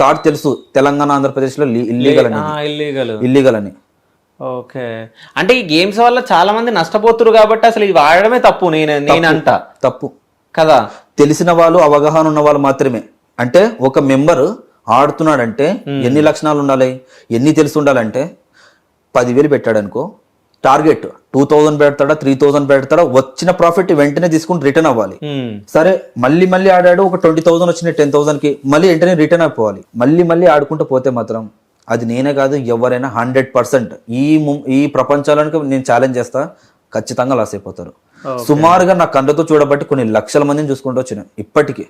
Thought తెలుసు తెలంగాణ ఆంధ్రప్రదేశ్ లో illegal అని. ఓకే, అంటే ఈ గేమ్స్ వల్ల చాలా మంది నష్టపోతున్నారు కాబట్టి అసలు ఇది వాడడమే తప్పు నేనంట తప్పు కదా. తెలిసిన వాళ్ళు అవగాహన ఉన్న వాళ్ళు మాత్రమే. అంటే ఒక మెంబర్ ఆడుతున్నాడంటే ఎన్ని లక్షణాలు ఉండాలి, ఎన్ని తెలిసి ఉండాలంటే 10,000 పెట్టాడు అనుకో, టార్గెట్ 2,000 పెడతాడా 3,000 పెడతాడా, వచ్చిన ప్రాఫిట్ వెంటనే తీసుకుని రిటర్న్ అవ్వాలి. సరే మళ్ళీ ఆడాడు, ఒక 20,000 వచ్చిన 10,000కి మళ్ళీ వెంటనే రిటర్న్ అయిపోవాలి. మళ్ళీ ఆడుకుంటూ పోతే మాత్రం అది నేనే కాదు ఎవరైనా 100% ఈ ప్రపంచాలకు నేను ఛాలెంజ్ చేస్తా, ఖచ్చితంగా లాస్ అయిపోతారు. సుమారుగా నా కళ్ళతో చూడబట్టి కొన్ని లక్షల మందిని చూసుకుంటూ వచ్చిన ఇప్పటికీ.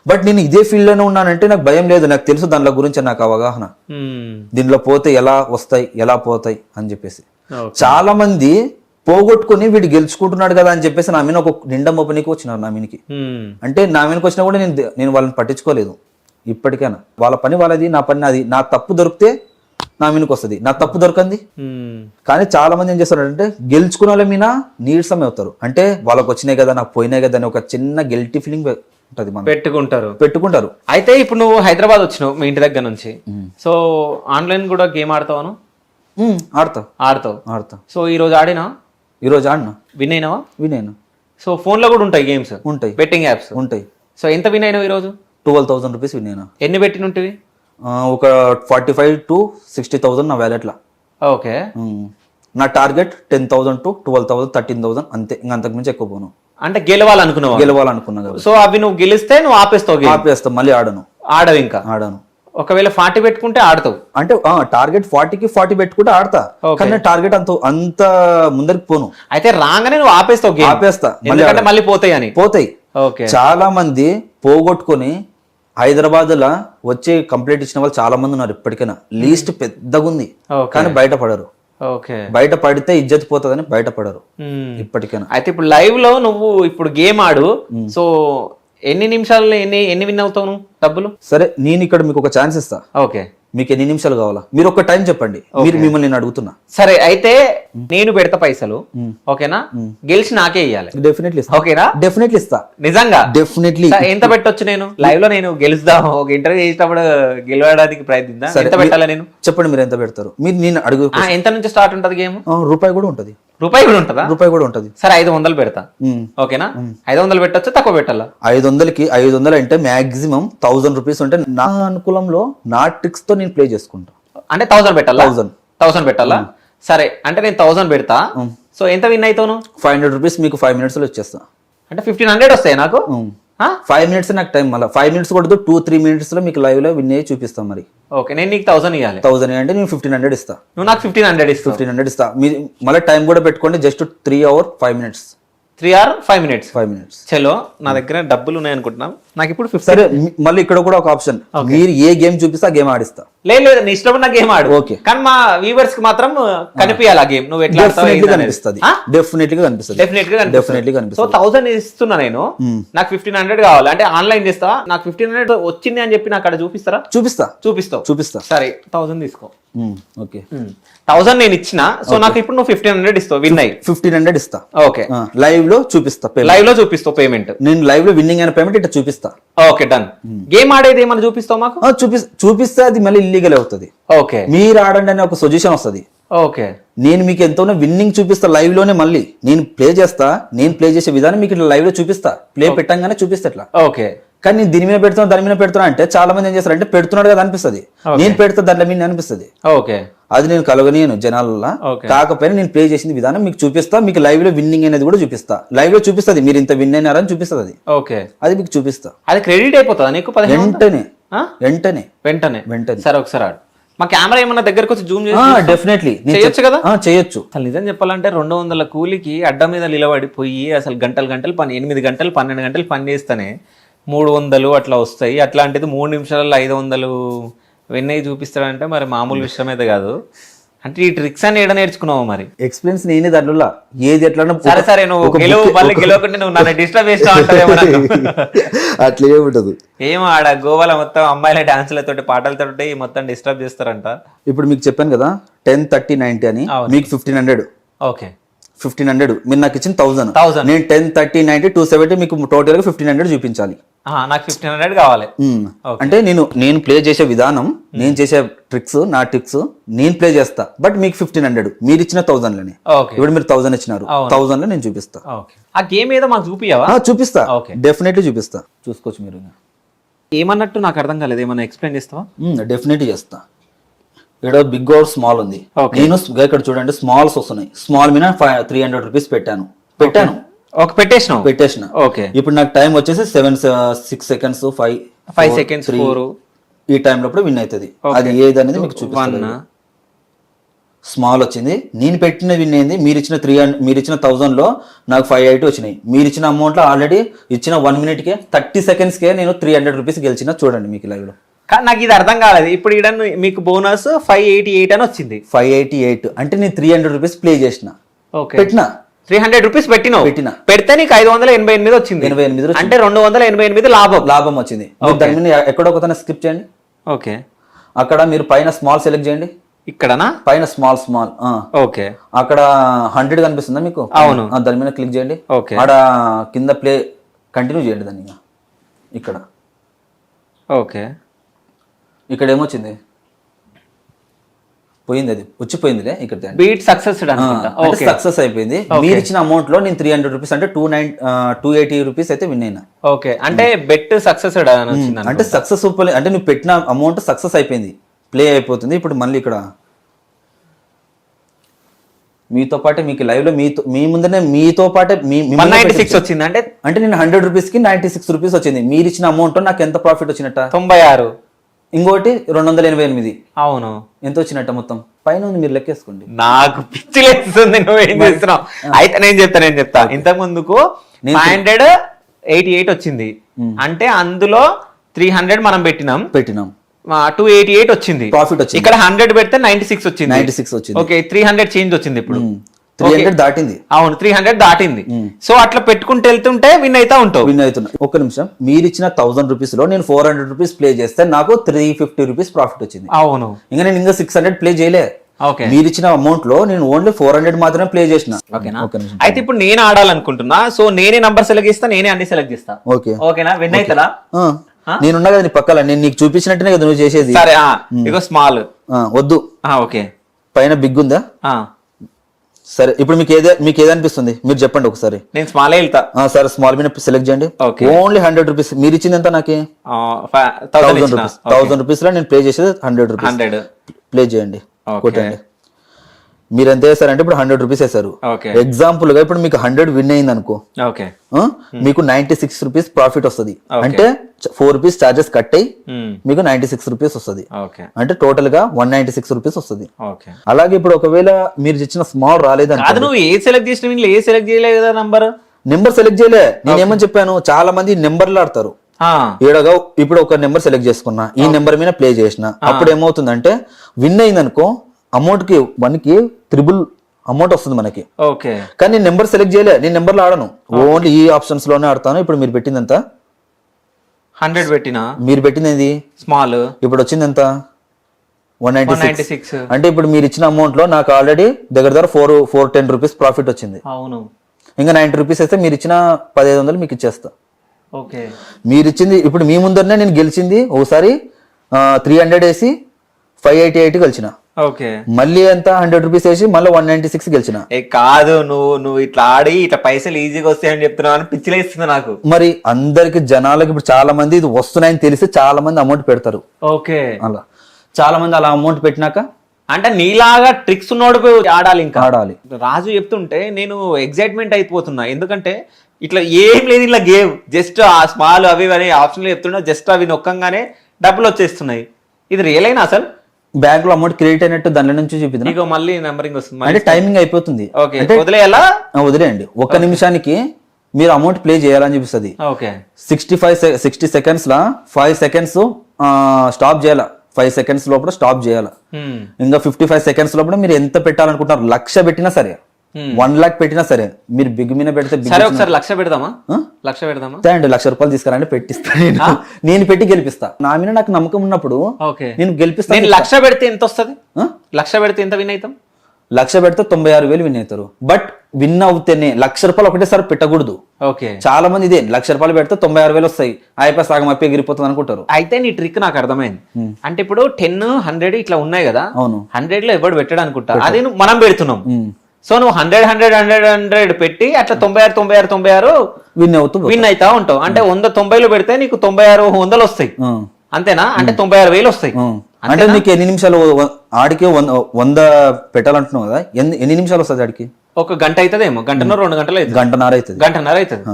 బట్ నేను ఇదే ఫీల్డ్ లోనే ఉన్నానంటే నాకు భయం లేదు, నాకు తెలుసు దానిలో గురించి, నాకు అవగాహన, దీనిలో పోతే ఎలా వస్తాయి ఎలా పోతాయి అని చెప్పేసి. చాలా మంది పోగొట్టుకుని వీడు గెలుచుకుంటున్నాడు కదా అని చెప్పేసి నా మీద ఒక నిండా మోపనికి వచ్చినారు. నా మీదకి అంటే నా మీదకి వచ్చినా కూడా నేను వాళ్ళని పట్టించుకోలేదు ఇప్పటికైనా. వాళ్ళ పని వాళ్ళది, నా పని నాది. నా తప్పు దొరికితే నా మీదకి వస్తుంది, నా తప్పు దొరకంది. కానీ చాలా మంది ఏం చేస్తారంటే గెలుచుకున్న వాళ్ళ మీద నీరసం అవుతారు. అంటే వాళ్ళకి వచ్చినాయి కదా నాకు పోయినాయి కదా అని ఒక చిన్న గిల్టీ ఫీలింగ్ ఉంటది, పెట్టుకుంటారు. అయితే ఇప్పుడు నువ్వు హైదరాబాద్ వచ్చినావు మీ ఇంటి దగ్గర నుంచి, సో ఆన్లైన్ కూడా గేమ్ ఆడతావు? ఆడతావు. సో ఈ రోజు ఆడినా? విన్ అయినా? సో ఫోన్ లో కూడా ఉంటాయి గేమ్స్, ఉంటాయి బెట్టింగ్ యాప్స్ ఉంటాయి. సో ఎంత విన్ అయినావు ఈ రోజు? 12,000 రూపీస్ విన్ అయినా. ఎన్ని పెట్టినుంటివి? ఒక 45,000 to 60,000 నా వ్యాలెట్లా. ఓకే, నా టార్గెట్ 10,000 to 12,000 13,000 అంతే, ఇంకా అంతకు మించి ఎక్కువ పోను. అంటే గెలవాలనుకున్నా. సో అవి నువ్వు గెలిస్తే నువ్వు ఆపేస్తావు, మళ్ళీ ఆడవు. ఇంకా ఆడను. ఒకవేళ 40 పెట్టుకుంటే ఆడతావు? అంటే టార్గెట్ 40కి 40 పెట్టుకుంటే ఆడతా, కానీ టార్గెట్ అంత ముందరికి పోను. అయితే రాగానే నువ్వు ఆపేస్తా, మళ్ళీ పోతాయి. చాలా మంది పోగొట్టుకుని హైదరాబాద్ లా వచ్చి కంప్లైంట్ ఇచ్చిన వాళ్ళు చాలా మంది ఉన్నారు ఇప్పటికైనా. లీస్ట్ పెద్దగా ఉంది కానీ బయటపడరు. బయట పడితే ఇజ్జత్ పోతుందని బయటపడరు ఇప్పటికైనా. అయితే ఇప్పుడు లైవ్ లో నువ్వు ఇప్పుడు గేమ్ ఆడు, సో ఎన్ని నిమిషాలు ఎన్ని విన్ అవుతావు నువ్వు డబ్బులు? సరే నేను ఇక్కడ మీకు ఒక ఛాన్స్ ఇస్తా. ఓకే, మీకు ఎన్ని నిమిషాలు కావాలా మీరు ఒక టైం చెప్పండి, మిమ్మల్ని నేను అడుగుతున్నా. సరే అయితే నేను పెడతా పైసలు, ఓకేనా? గెలిచి నాకే ఇయ్యాలి. డెఫినెట్లీ ఓకేనా? డెఫినెట్లీ ఇస్తా, నిజంగా డెఫినెట్లీ. ఎంత పెట్టొచ్చు నేను లైవ్ లో? నేను గెలుస్తాం, ఒక ఇంటర్వ్యూ చేసేటప్పుడు గెలవడానికి ప్రయత్నిద్దాం. ఎంత పెట్టాలా నేను? చెప్పండి మీరు ఎంత పెడతారు? మీరు నేను అడుగు. ఎంత నుంచి స్టార్ట్ ఉంటది గేమ్? రూపాయి కూడా ఉంటది. రూపాయి కూడా ఉంటది. సరే 500 పెడతా, ఓకేనా? 500 పెట్టొచ్చు, తక్కువ పెట్టాలా? 500కి 500 అంటే మాక్సిమం 1000 రూపీస్ ఉంటే నా అనుకూలంలో నా ట్రిక్స్ తో నేను ప్లే చేసుకుంటా. అంటే 1000 పెట్టాలా? సరే అంటే నేను 1000 పెడతా. సో ఎంత విన్ అవుతావు? 500 రూపీస్ మీకు 5 minutes లో వచ్చేస్తా. అంటే 1500 వస్తాయి నాకు. 5 minutes నాకు టైం, మళ్ళీ 5 minutes కొడుతూ 2-3 minutes లో మీకు లైవ్ లో విన్ అయ్యి చూపిస్తాం. మరి ఓకే, నేను నీకు 1000 ఇవ్వాలి. 1000 అంటే నేను 1500 ఇస్తా, నువ్వు నాకు 1500 ఇస్తా. మీరు మళ్ళీ టైం కూడా పెట్టుకోండి, just 3 hours 5 minutes. 3 hours 5 minutes. 5 minutes. చలో, నా దగ్గర డబ్బులు ఉన్నాయి అనుకుంటున్నాం. నాకు ఇప్పుడు 50. సరే మళ్ళీ ఇక్కడ కూడా ఒక ఆప్షన్, మీరు ఏ గేమ్ చూపిస్తా ఆ గేమ్ ఆడిస్తా. లేదు నీ ఇష్టం ఉన్న గేమ్ ఆడు. ఓకే, కానీ మా వ్యూవర్స్ కి మాత్రం కనిపించాలి ఆ గేమ్. నువ్వు ఎట్లా కనిపిస్తుంది? డెఫినెట్లీ కనిపిస్తుంది. సో 1000 ఇస్తున్నా నేను, నాకు 1500 కావాలి. అంటే ఆన్లైన్ చేస్తా, నాకు 1500 వచ్చింది అని చెప్పి నాకు అక్కడ చూపిస్తావు. సరే 1000 తీసుకో. ఓకే, 1000 నేను ఇచ్చిన. సో నాకు ఇప్పుడు నువ్వు 1500 ఇస్తావు, విన్ అయ్యి 1500 ఇస్తా. ఓకే, లైవ్ లో చూపిస్తావు పేమెంట్. నేను లైవ్ లో విన్నింగ్ అయిన పేమెంట్ ఇట్లా చూపిస్తా. Okay, done. గేమ్ ఆడేది ఏమన్నా చూపిస్తావు మాకు? చూపిస్తే అది మళ్ళీ ఇల్లీగల్ అవుతుంది. ఓకే, మీరు ఆడండి అనే ఒక సజెషన్ వస్తుంది. ఓకే, నేను మీకు ఎంతో విన్నింగ్ చూపిస్తా లైవ్ లోనే. మళ్ళీ నేను ప్లే చేసే విధానం మీకు ఇట్లా లైవ్ లో చూపిస్తా, ప్లే పెట్టంగానే చూపిస్తా ఇట్లా. ఓకే, కానీ నేను దీని మీద పెడుతున్నా అంటే చాలా మంది ఏం చేస్తారు అంటే పెడుతున్నాడు కదా అనిపిస్తుంది, నేను పెడతా దాంట్లో మీద అనిపిస్తుంది. ఓకే, అది నేను కలగనియను జనాలలో. కాకపోయినా నేను ప్లే చేసిన విధానం మీకు చూపిస్తా, మీకు లైవ్ లో విన్నింగ్ అనేది కూడా చూపిస్తా. లైవ్ లో చూపిస్తుంది మీరు ఇంత విన్ అయినారని చూపిస్తుంది. అది ఓకే, అది మీకు చూపిస్తా. అది క్రెడిట్ అయిపోతుందా నీకు? వెంటనే. సరే ఒకసారి ఆడు. మా కెమెరా ఏమన్నా దగ్గరకు వచ్చి జూమ్ చేసి డెఫినెట్లీ చేయొచ్చు కదా? చేయొచ్చు. అసలు నిజం చెప్పాలంటే 200 కూలికి అడ్డ మీద నిలబడిపోయి అసలు గంటలు పని, 8 గంటలు 12 గంటలు పని చేస్తానే 300 అట్లా వస్తాయి. అట్లాంటిది 3 నిమిషాలలో 500 వెన్నయ్యి చూపిస్తాడంటే మరి మామూలు విషయం అయితే కాదు. అంటే ఈ ట్రిక్స్ అని ఏడ నేర్చుకున్నావు? మరి ఎక్స్పీరియన్స్ నేనే దాంట్లో ఏది ఎట్లా. సరే నువ్వు గెలవకుంటే నువ్వు నన్ను డిస్టర్బ్ చేస్తా ఉంటావు. అట్లా ఏముంటదు. ఏమో ఆడ గోవాలో మొత్తం అమ్మాయిల డాన్సులతోటి పాటలతో మొత్తం డిస్టర్బ్ చేస్తారంట. ఇప్పుడు మీకు చెప్పాను కదా 10, 30, 90 అని. మీకు 1500. ఓకే, 1500, మీరు నాకు ఇచ్చిన 1000. 1000. నేను 10, 30, 90, 270 మీకు టోటల్ గా 1500 చూపించాలి. నాకు 1500 కావాలి. అంటే నేను ప్లే చేసే విధానం, నేను చేసే ట్రిక్స్, నా ట్రిక్స్ నేను ప్లే చేస్తా. బట్ మీకు 1500, మీరు ఇచ్చిన 1000 లోనే. ఇప్పుడు మీరు 1000 ఇచ్చినారు, 1000 లో నేను చూపిస్తా. ఆ గేమ్ ఏదో మాకు చూపియవా? చూపిస్తా, డెఫినెట్లీ చూపిస్తా. చూసుకోవచ్చు మీరు. ఏమన్నట్టు నాకు అర్థం కాలేదు, ఏమన్నా ఎక్స్ప్లెయిన్ చేస్తావా? డెఫినెట్లీ చేస్తా. ఇక్కడ బిగ్ ఆర్ స్మాల్ ఉంది. నేను ఇక్కడ చూడండి స్మాల్స్ వస్తున్నాయి. స్మాల్ మీద 300 రూపీస్ పెట్టాను. పెట్టేసిన. ఓకే. ఇప్పుడు నాకు టైం వచ్చేసి 6 సెకండ్స్, 5 సెకండ్స్, 4 ఈ టైం లోపల విన్ అవుతుంది. అది ఏది అనేది మీకు చూపిస్తాను. స్మాల్ వచ్చింది, నేను పెట్టిన విన్ అయింది. మీరు ఇచ్చిన 1000 లో నాకు 580 వచ్చినాయి. మీరు ఇచ్చిన అమౌంట్ లో ఆల్రెడీ ఇచ్చిన 1 minute కే 30 seconds కే నేను 300 రూపీస్ గెలిచిన. చూడండి మీకు లైవ్ లో. నాకు ఇది అర్థం కాలేదు. ఇప్పుడు ఇక్కడ మీకు బోనస్ 588 అని వచ్చింది. 588 అంటే నేను 300 రూపీస్ ప్లే చేసిన. పెట్టిన 300 రూపీస్ పెడితే నీకు 588 వచ్చింది. 88 అంటే 288 లాభం వచ్చింది. దాని మీద ఎక్కడో ఒకతన స్కిప్ చేయండి. ఓకే. అక్కడ మీరు పైన స్మాల్ సెలెక్ట్ చేయండి. ఇక్కడనా? పైన స్మాల్. ఓకే. అక్కడ 100 కనిపిస్తుందా మీకు? అవును. దాని మీద క్లిక్ చేయండి. ఓకే. ఆడ కింద ప్లే కంటిన్యూ చేయండి దాన్ని. ఇక్కడ ఓకే. ఇక్కడ ఏమొచ్చింది? పోయింది, అది వచ్చిపోయిందిలే. ఇక్కడ బీట్ సక్సెస్ సక్సెస్ అయిపోయింది. మీరు ఇచ్చిన అమౌంట్ లో నేను 300 రూపీస్ అంటే 280 రూపీస్ అయితే విన్ అయినా. ఓకే. అంటే బెట్ సక్సెస్ అంటే సక్సెస్ఫుల్ అంటే నువ్వు పెట్టిన అమౌంట్ సక్సెస్ అయిపోయింది, ప్లే అయిపోతుంది. ఇప్పుడు మళ్ళీ ఇక్కడ మీతో పాటే మీకు లైవ్ లో మీ ముందరే మీతో పాటే 196 వచ్చింది. అంటే నేను 100 రూపీస్ కి 96 రూపీస్ వచ్చింది. మీరు ఇచ్చిన అమౌంట్ నాకు ఎంత ప్రాఫిట్ వచ్చినట్ట? 96. ఇంకోటి 288. అవును. ఎంత వచ్చినట్ట మొత్తం? పైన ఉంది, మీరు లెక్కేసుకోండి. నాకు పిచ్చి లేస్తుంది, నువ్వేం చేస్తున్నావు? అయితే నేను చెప్తా. ఇంతకు ముందుకు 588 వచ్చింది. అంటే అందులో 300 మనం పెట్టినాం. 288 వచ్చింది ప్రాఫిట్ వచ్చింది. ఇక్కడ 100 పెడితే 96 వచ్చింది. ఓకే. 300 చేంజ్ వచ్చింది. ఇప్పుడు 300 దాటింది. అవును, 300 దాటింది. సో అట్లా పెట్టుకుంటూ వెళ్తుంటే విన్ అవుతున్నా. ఒక్క నిమిషం. మీరు ఇచ్చిన 1000 రూపీస్ లో నేను 400 రూపీస్ ప్లే చేస్తే నాకు 350 రూపీస్ ప్రాఫిట్ వచ్చింది. అవును. ఇంకా నేను 600 ప్లే చేయలే. మీరు ఇచ్చిన అమౌంట్ లో నేను ఓన్లీ 400 మాత్రమే ప్లే చేసిన. అయితే ఇప్పుడు నేను ఆడాలనుకుంటున్నా. సో నేనే నంబర్ సెలెక్ట్ చేస్తా, నేనే అన్ని సెలెక్ట్ చేస్తా. ఓకేనా? విన్ అవుతారా? నేనున్నా కదా నీ పక్కల, నేను నీకు చూపించినట్టునే కదా నువ్వు చేసేది. సరే. ఇగో స్మాల్ వద్దు. ఓకే. పైన బిగ్ ఉందా? సరే. ఇప్పుడు మీకు ఏదనిపిస్తుంది మీరు చెప్పండి ఒకసారి. నేను స్మాల్ వెళ్తా. సరే, స్మాల్ మీద సెలెక్ట్ చేయండి. Only 100 rupees. మీరు ఇచ్చింది ఎంత? నాకే 1000 రూపీస్ లో నేను ప్లే చేసేది 100 రూపీస్. ప్లే చేయండి, కొట్టండి. మీరు ఎంత వేసారంటే ఇప్పుడు 100 రూపీస్ వేసారు. ఎగ్జాంపుల్ గా ఇప్పుడు మీకు 100 విన్ అయింది అనుకో, మీకు 96 రూపీస్ ప్రాఫిట్ వస్తుంది. అంటే 4 రూపీస్ చార్జెస్ కట్ అయ్యి మీకు 96 రూపీస్ వస్తుంది. అంటే టోటల్ గా 196 రూపీస్ వస్తుంది. అలాగే ఇప్పుడు ఒకవేళ మీరు ఇచ్చిన స్మాల్ రాలేదని, నువ్వు ఏ సెలెక్ట్ చేసిన ఏ సెలెక్ట్ చేయలేదు కదా, నెంబర్ సెలెక్ట్ చేయలే. నేనేమని చెప్పాను, చాలా మంది నెంబర్లు ఆడతారు. ఏడగా ఇప్పుడు ఒక నెంబర్ సెలెక్ట్ చేసుకున్నా, ఈ నెంబర్ మీద ప్లే చేసిన, అప్పుడు ఏమవుతుందంటే విన్ అయింది అనుకో, అమౌంట్ కి 1 కి 3 అమౌంట్ వస్తుంది మనకి. కానీ నేను నెంబర్ సెలెక్ట్ చేయలే, నేను నెంబర్లో ఆడను, ఓన్లీ ఈ ఆప్షన్స్ లోనే ఆడతాను. ఇప్పుడు మీరు పెట్టింది ఎంత? 100 పెట్టినా. మీరు పెట్టింది స్మాల్. ఇప్పుడు వచ్చింది ఎంత? 196. అంటే ఇప్పుడు మీరు ఇచ్చిన అమౌంట్ లో నాకు ఆల్రెడీ దగ్గర 410 రూపీస్ ప్రాఫిట్ వచ్చింది. అవును. ఇంకా 90 రూపీస్ అయితే మీరు ఇచ్చిన 1500 మీకు ఇచ్చేస్తా. మీరు ఇచ్చింది ఇప్పుడు మీ ముందరనే నేను గెలిచింది. ఒకసారి 300 వేసి 588 గెలిచిన. మళ్ళీ ఎంత 100 రూపీస్ వేసి మళ్ళీ 196 గెలిచిన. కాదు, నువ్వు ఇట్లా ఆడి ఇట్లా పైసలు ఈజీగా వస్తాయని చెప్తున్నావు అని పిచ్చిలేస్తుంది నాకు. మరి అందరికి జనాలకి ఇప్పుడు చాలా మంది ఇది వస్తున్నాయని తెలిసి చాలా మంది అమౌంట్ పెడతారు. అలా చాలా మంది అలా అమౌంట్ పెట్టినాక అంటే నీలాగా ట్రిక్స్ ఉన్నోడు ఆడాలి. ఇంకా ఆడాలి. రాజు చెప్తుంటే నేను ఎగ్జైట్మెంట్ అయిపోతున్నా. ఎందుకంటే ఇట్లా ఏం లేదు, ఇట్లా గేమ్ జస్ట్ ఆ స్మాల్ అవి అనే ఆప్షన్లు చెప్తున్నా, జస్ట్ అవి నొక్కంగానే డబ్బులు వచ్చేస్తున్నాయి. ఇది రియల్ అయినా అసలు బ్యాంక్ లో అమౌంట్ క్రెడిట్ అయినట్టు దాని నుంచి చూపిద్దాం. ఇక మళ్ళీ నంబరింగ్ వస్తుంది, అంటే టైమింగ్ అయిపోతుంది. వదిలేయాలా? వదిలేయండి. 1 నిమిషానికి మీరు అమౌంట్ ప్లే చేయాలని చూపిస్తుంది. 60 సెకండ్స్ లా 5 సెకండ్స్ స్టాప్ చేయాలా, 5 సెకండ్స్ లోపల స్టాప్ చేయాలా. ఇంకా 55 సెకండ్స్ లోపల మీరు ఎంత పెట్టాలనుకుంటున్నారు, 1,00,000 పెట్టినా సరే, 1 lakh పెట్టినా సరే, మీరు బిగ్ మీద పెడితే ఒకసారి 1,00,000 పెడదామా? 1,00,000 పెడదామా? ₹1,00,000 తీసుకురండి, పెట్టిస్తా. నేను పెట్టి గెలిపిస్తా. నా మీద నాకు నమ్మకం ఉన్నప్పుడు నేను గెలిపిస్తాను. 1,00,000 పెడితే ఎంత వస్తుంది? 1,00,000 పెడితే ఎంత విన్ అవుతాం? లక్ష పెడితే 96,000 విన్ అవుతారు. బట్ విన్ అవుతేనే ₹1,00,000 ఒకటేసారి పెట్టకూడదు. ఓకే. చాలా మంది ఇదే ₹1,00,000 పెడితే 96,000 వస్తాయి, అయిపోయి సగం అయిపోయి ఎగిరిపోతుంది అనుకుంటారు. అయితే నీ ట్రిక్ నాకు అర్థమైంది. అంటే ఇప్పుడు 10, 100 ఇట్లా ఉన్నాయి కదా, అవును. 100 లో ఎవడు పెట్టాడు అనుకుంటా, అది మనం పెడుతున్నాం. సో నువ్వు 100 పెట్టి అట్లా 96 విన్ అవుతూ విన్ అవుతా ఉంటావు. అంటే 190 లో పెడితే నీకు 96 వస్తాయి, అంతేనా? అంటే 96,000 వస్తాయి. అంటే నీకు ఎన్ని నిమిషాలు ఆడికి 100 పెట్టాలంటున్నావు కదా, ఎన్ని నిమిషాలు వస్తుంది ఆడికి? ఒక గంట అవుతుందేమో, గంటన్నర 2 గంటలు అవుతుంది, గంటన్నర అవుతుంది. గంటన్నర అవుతుంది.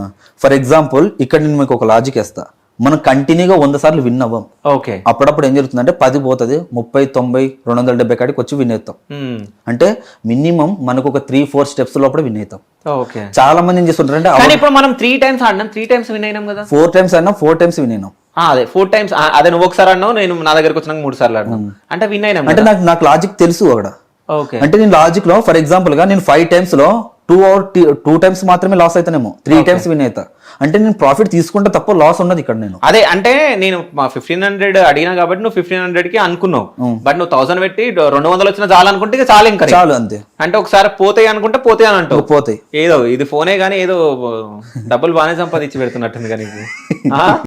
ఫర్ ఎగ్జాంపుల్ ఇక్కడ నేను మీకు ఒక లాజిక్ వేస్తా, మనం కంటిన్యూగా 100 సార్లు విన్ అవ్వం. ఓకే. అప్పుడప్పుడు ఏం జరుగుతుందంటే 10 పోతుంది, 30, 90, 270 కాడికి వచ్చి విన్ అవుతాం. అంటే మినిమం మనకు ఒక 3-4 స్టెప్స్ లోపల విన్ అవుతాం. ఓకే. చాలా మంది ఏం చేస్తుంటారంటే కానీ ఇప్పుడు మనం 3 టైమ్స్ ఆడినాం, 3 టైమ్స్ విన్ అయినాం కదా. 4 టైమ్స్ ఆడినా 4 టైమ్స్ విన్ అయినాం. అదే 4 టైమ్స్, అదే నువ్వు ఒకసారి అన్నావు, నేను నా దగ్గరకు వచ్చినాక 3 సార్లు ఆడినాం, అంటే విన్ అయినాం. అంటే నాకు లాజిక్ తెలుసు అక్కడ. ఓకే. అంటే నేను లాజిక్ లో ఫర్ ఎగ్జాంపుల్ గా నేను 5 టైమ్స్ లో 2 టైమ్స్ మాత్రమే లాస్ అవుతానేమో, 3 టైమ్స్ విన్ అవుతా. అంటే నేను ప్రాఫిట్ తీసుకుంటే తప్ప లాస్ ఉన్నది ఇక్కడ. నేను అదే అంటే నేను 1500 అడిగినా కాబట్టి నువ్వు 1500 కి అనుకున్నావు, బట్ నువ్వు 1000 పెట్టి 200 వచ్చినా చాలు అనుకుంటే ఇక చాలు, ఇంకా చాలు అంతే. అంటే ఒకసారి పోతాయి అనుకుంటే పోతాయి అని అంటావు. పోతాయి. ఏదో ఇది ఫోనే కానీ ఏదో డబ్బులు బాగానే సంపాదించి పెడుతున్నట్టుంది కానీ